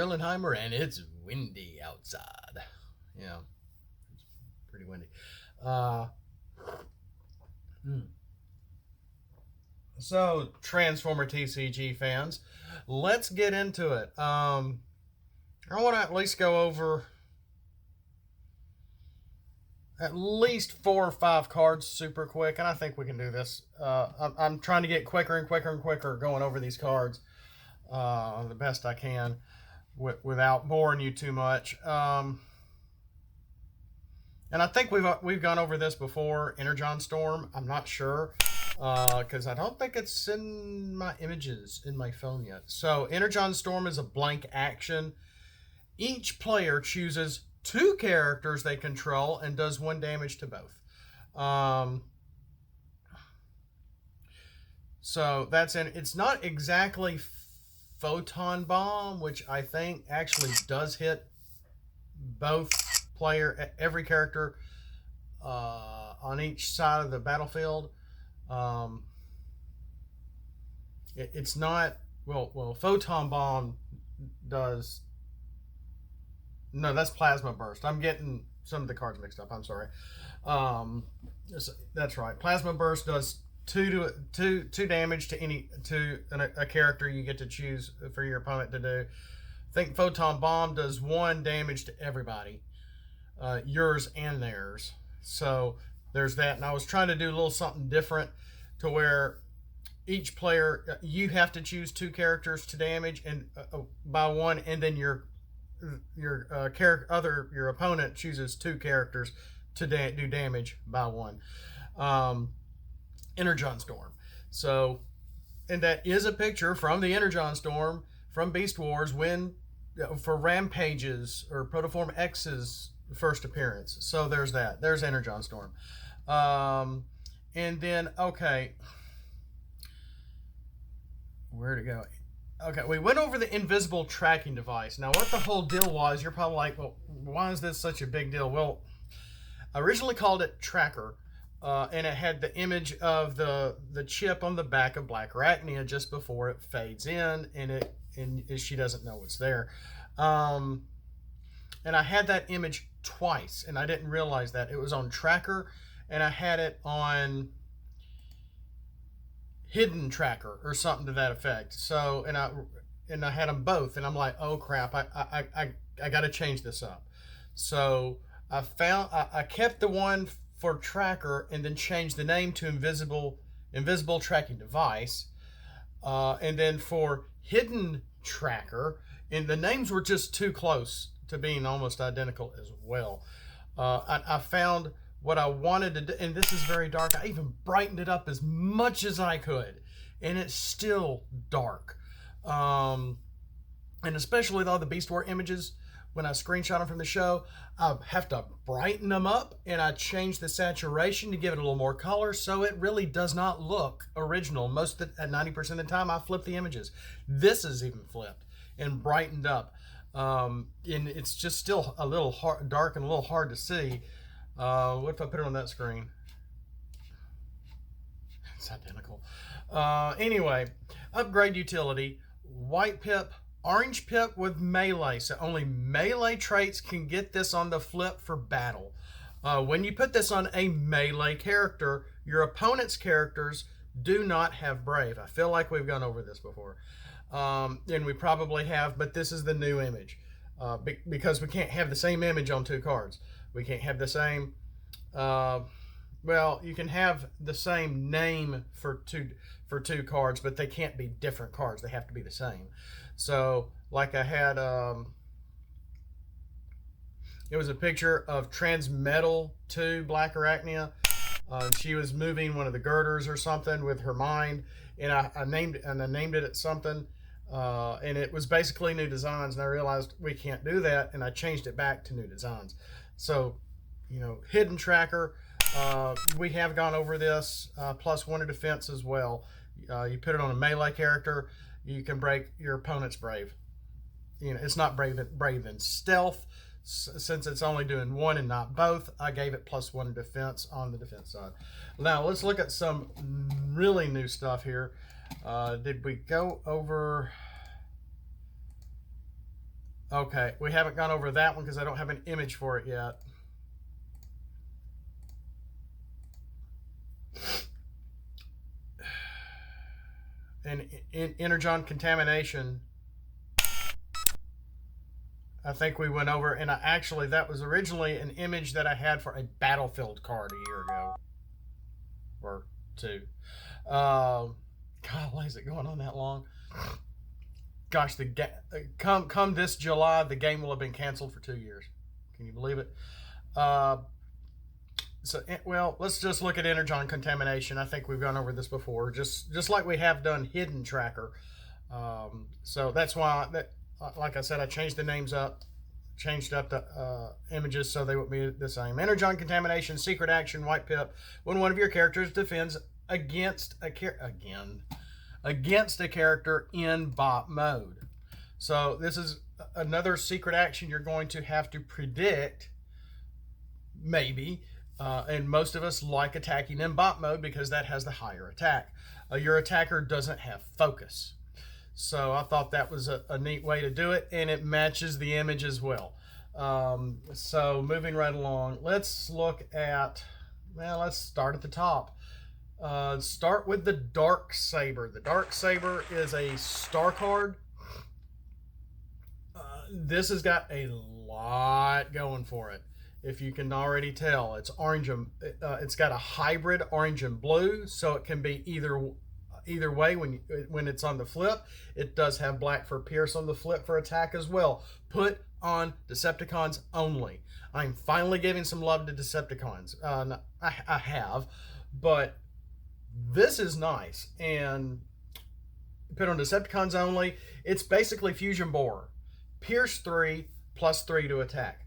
Grillenheimer, and it's windy outside. Yeah, it's pretty windy. So, Transformer TCG fans, let's get into it. I want to at least go over at least 4 or 5 cards super quick, and I think we can do this. I'm trying to get quicker and quicker and quicker going over these cards the best I can without boring you too much. And I think we've gone over this before. Energon Storm. I'm not sure because I don't think it's in my images in my phone yet. So Energon Storm is a blank action. Each player chooses 2 characters they control and does 1 damage to both. So that's in. It's not exactly Photon Bomb, which I think actually does hit both every character on each side of the battlefield. It's not well. Photon Bomb does. No, that's Plasma Burst. I'm getting some of the cards mixed up. I'm sorry. That's right. Plasma Burst does 2 damage to a character you get to choose for your opponent to do. I think Photon Bomb does 1 damage to everybody, yours and theirs. So there's that. And I was trying to do a little something different to where each player, you have to choose 2 characters to damage and by 1, and then your opponent chooses 2 characters to do damage by 1. Energon Storm. So, and that is a picture from the Energon Storm from Beast Wars for Rampage's or Protoform X's first appearance. So there's that. There's Energon Storm. And then, okay, where to go? Okay, we went over the invisible tracking device. Now, what the whole deal was, you're probably like, well, why is this such a big deal? Well, I originally called it Tracker, and it had the image of the chip on the back of Black Arachnia just before it fades in, and she doesn't know it's there. And I had that image twice, and I didn't realize that. It was on Tracker, and I had it on Hidden Tracker or something to that effect. So, and I had them both, and I'm like, oh crap, I got to change this up. So I kept the one for Tracker and then changed the name to Invisible Tracking Device, and then for Hidden Tracker, and the names were just too close to being almost identical as well. I found what I wanted to do, and this is very dark. I even brightened it up as much as I could, and it's still dark. And especially with all the Beast War images, when I screenshot them from the show, I have to brighten them up, and I change the saturation to give it a little more color, so it really does not look original. At 90% of the time, I flip the images. This is even flipped and brightened up. And it's just still a little dark and a little hard to see. What if I put it on that screen? It's identical. Anyway, upgrade utility, white pip, orange pip with melee. So only melee traits can get this on the flip for battle. When you put this on a melee character, your opponent's characters do not have Brave. I feel like we've gone over this before. And we probably have, but this is the new image. Because we can't have the same image on 2 cards. We can't have the same, well, you can have the same name for two cards, but they can't be different cards. They have to be the same. So, like I had, it was a picture of Transmetal 2 Black Arachnia. She was moving one of the girders or something with her mind, and I named it something. And it was basically New Designs, and I realized we can't do that, and I changed it back to New Designs. So, Hidden Tracker, we have gone over this, +1 to defense as well. You put it on a melee character, you can break your opponent's Brave. It's not Brave in Stealth, since it's only doing 1 and not both. I gave it +1 to defense on the defense side. Now, let's look at some really new stuff here. Did we go over... Okay, we haven't gone over that one because I don't have an image for it yet. And in Energon Contamination, I think we went over, and actually that was originally an image that I had for a Battlefield card a year ago. Or two. God, why is it going on that long? Gosh, come this July, the game will have been canceled for 2 years. Can you believe it? Well, let's just look at Energon Contamination. I think we've gone over this before, just like we have done Hidden Tracker. So that's why, like I said, I changed the names up, changed up the images so they would be the same. Energon Contamination, Secret Action, White Pip. When one of your characters defends against a character in bot mode. So this is another secret action you're going to have to predict, maybe. And most of us like attacking in bot mode because that has the higher attack. Your attacker doesn't have focus. So I thought that was a neat way to do it, and it matches the image as well. So moving right along, let's look at, well, let's start at the top. Start with the Dark Saber. The Dark Saber is a star card. This has got a lot going for it. If you can already tell, it's orange and it's got a hybrid orange and blue, so it can be either way when it's on the flip. It does have black for pierce on the flip for attack as well. Put on Decepticons only. I'm finally giving some love to Decepticons. I have, but this is nice. And put on Decepticons only. It's basically Fusion Borer. Pierce 3 plus 3 to attack.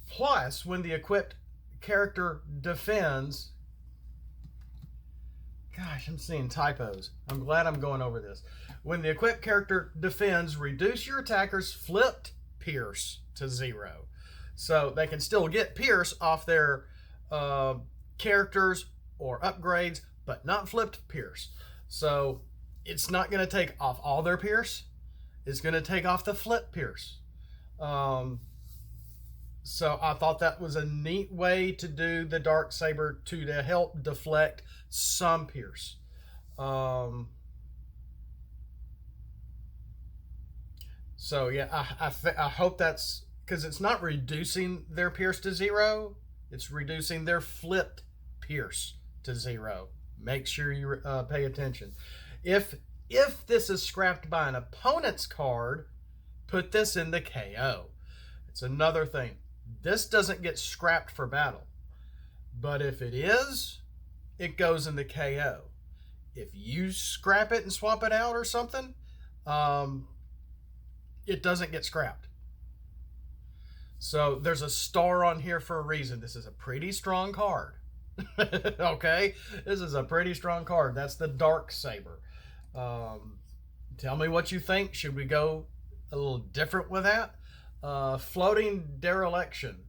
Plus, when the equipped character defends, gosh, I'm seeing typos. I'm glad I'm going over this. When the equipped character defends, reduce your attacker's flipped pierce to 0. So they can still get pierce off their characters or upgrades, but not flipped pierce. So it's not going to take off all their pierce. It's going to take off the flip pierce. So I thought that was a neat way to do the Dark Saber to help deflect some pierce. So yeah, I hope that's, because it's not reducing their pierce to 0. It's reducing their flipped pierce to 0. Make sure you pay attention. If this is scrapped by an opponent's card, put this in the KO. It's another thing. This doesn't get scrapped for battle. But if it is, it goes in the KO. If you scrap it and swap it out or something, it doesn't get scrapped. So there's a star on here for a reason. This is a pretty strong card. Okay? This is a pretty strong card. That's the Dark Saber. Tell me what you think. Should we go a little different with that? Floating Dereliction.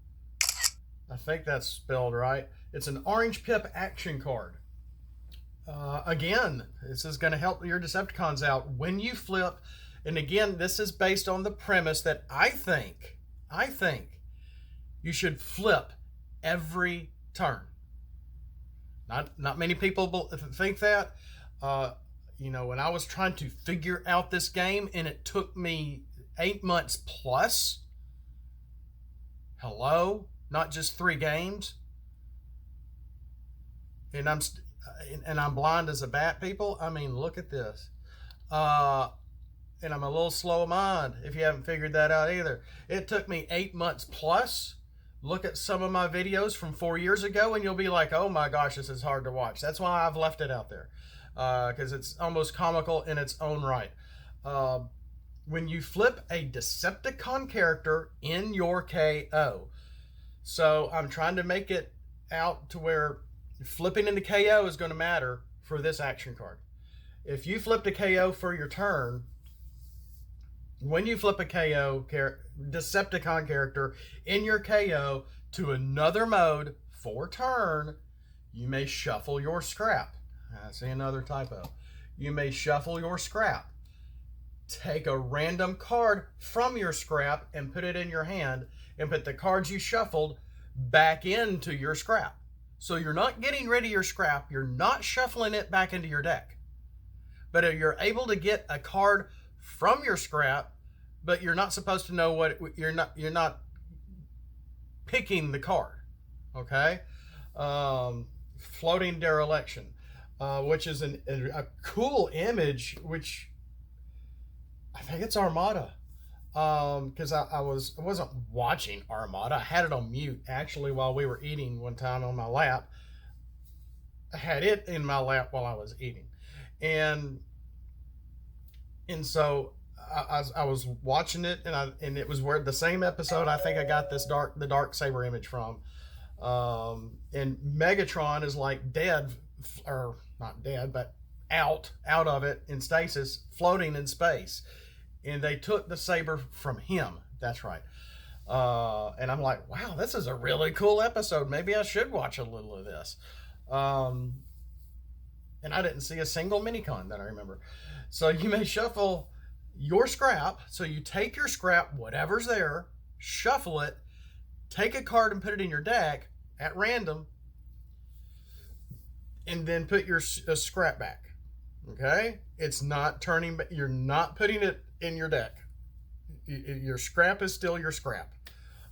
I think that's spelled right. It's an orange pip action card. Again, this is going to help your Decepticons out when you flip. And again, this is based on the premise that I think you should flip every turn. Not many people think that. When I was trying to figure out this game, and it took me 8 months plus. Hello, not just 3 games. And I'm blind as a bat, people. I mean, look at this. And I'm a little slow of mind, if you haven't figured that out either. It took me 8 months plus. Look at some of my videos from 4 years ago, and you'll be like, oh my gosh, this is hard to watch. That's why I've left it out there, because it's almost comical in its own right. When you flip a Decepticon character in your KO. So I'm trying to make it out to where flipping into KO is going to matter for this action card. If you flipped a KO for your turn, when you flip a KO Decepticon character in your KO to another mode for turn, you may shuffle your scrap. I see another typo. You may shuffle your scrap. take a random card from your scrap and put it in your hand, and put the cards you shuffled back into your scrap. So you're not getting rid of your scrap, you're not shuffling it back into your deck. But you're able to get a card from your scrap, but you're not supposed to know what you're not picking the card. Okay? Floating Dereliction, which is a cool image, which I think it's Armada. Because I wasn't watching Armada. I had it on mute actually while we were eating one time on my lap. I had it in my lap while I was eating, and so I was watching it, and it was where the same episode I think I got the Dark Saber image from. And Megatron is like dead, or not dead, but out of it in stasis, floating in space. And they took the saber from him. That's right. And I'm like, wow, this is a really cool episode. Maybe I should watch a little of this. And I didn't see a single minicon that I remember. So you may shuffle your scrap. So you take your scrap, whatever's there, shuffle it, take a card and put it in your deck at random, and then put your scrap back. Okay? It's not turning, you're not putting it in your deck. Your scrap is still your scrap.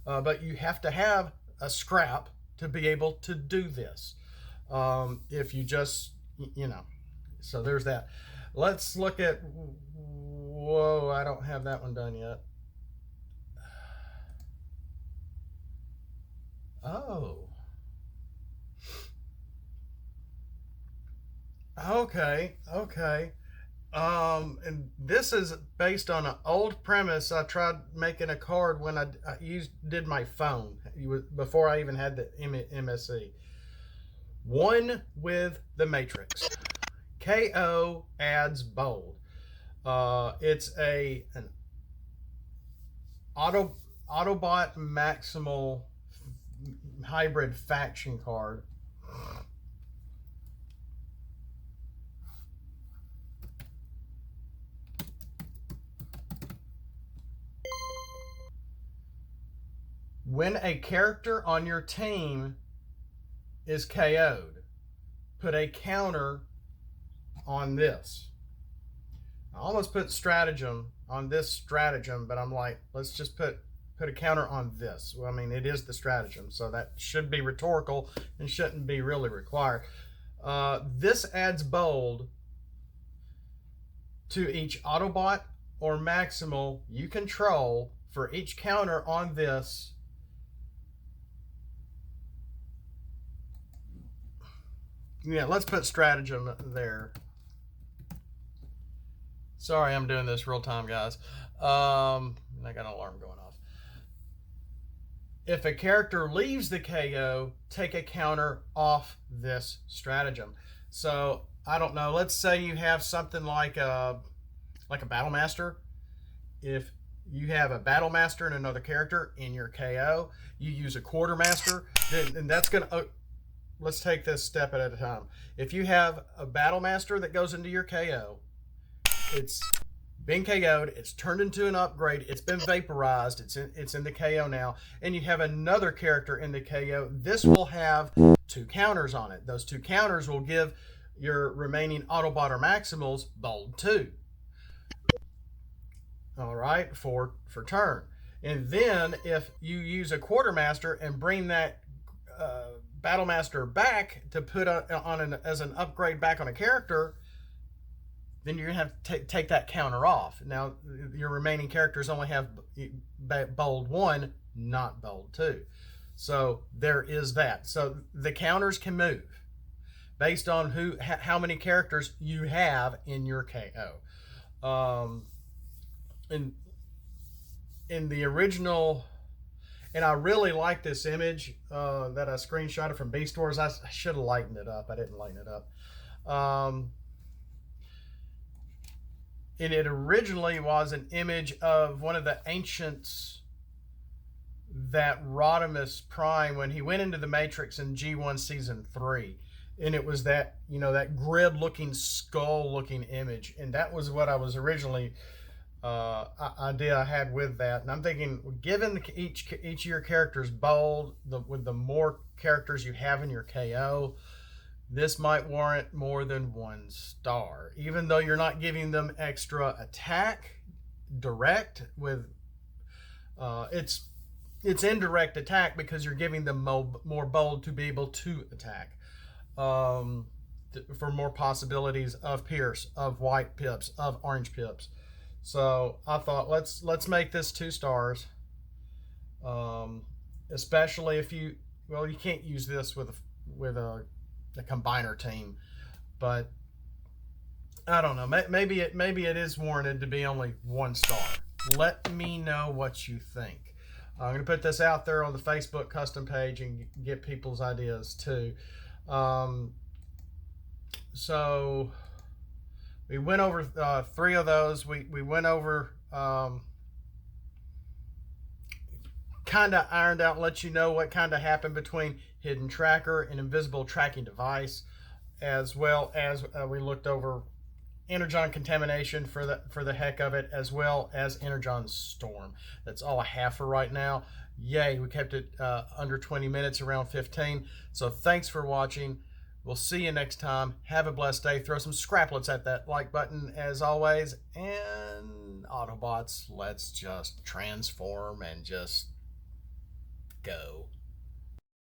But you have to have a scrap to be able to do this. If you just, so there's that. Let's look at, whoa, I don't have that one done yet. Oh. Okay. And this is based on an old premise. I tried making a card when I did my phone before I even had the MSC. One with the Matrix. KO adds bold. It's an Autobot Maximal hybrid faction card. When a character on your team is KO'd, put a counter on this. I almost put stratagem on this stratagem, but I'm like, let's just put a counter on this. Well, I mean, it is the stratagem, so that should be rhetorical and shouldn't be really required. This adds bold to each Autobot or Maximal you control for each counter on this. Yeah, let's put stratagem there. Sorry, I'm doing this real time, guys. I got an alarm going off. If a character leaves the KO, take a counter off this stratagem. So, I don't know. Let's say you have something like a Battle Master. If you have a Battle Master and another character in your KO, you use a Quartermaster, then that's going to... let's take this step at a time. If you have a Battle Master that goes into your KO, it's been KO'd, it's turned into an upgrade, it's been vaporized, it's in the KO now, and you have another character in the KO, this will have two counters on it. Those two counters will give your remaining Autobot or Maximals bold 2. All right, for turn. And then if you use a Quartermaster and bring that Battle Master back to put as an upgrade back on a character, then you're gonna have to take that counter off. Now your remaining characters only have bold 1, not bold 2. So there is that. So the counters can move based on how many characters you have in your KO. In the original, and I really like this image that I screenshotted from Beast Wars. I should have lightened it up. I didn't lighten it up. And it originally was an image of one of the ancients that Rodimus Prime, when he went into the Matrix in G1 Season 3. And it was that, that grid-looking, skull-looking image. And that was what I was originally idea I had with that, and I'm thinking, given each of your characters bold, with the more characters you have in your KO, this might warrant more than 1 star, even though you're not giving them extra attack direct with it's indirect attack because you're giving them more bold to be able to attack, for more possibilities of pierce, of white pips, of orange pips. So I thought, let's make this 2 stars, especially if you can't use this with a combiner team, but I don't know. Maybe it is warranted to be only 1 star. Let me know what you think. I'm going to put this out there on the Facebook custom page and get people's ideas too. So we went over 3 of those. We went over, kind of ironed out and let you know what kind of happened between Hidden Tracker and Invisible Tracking Device, as well as we looked over Energon Contamination for the heck of it, as well as Energon Storm. That's all I have for right now. Yay, we kept it under 20 minutes, around 15. So thanks for watching. We'll see you next time. Have a blessed day. Throw some scraplets at that like button as always. And Autobots, let's just transform and just go.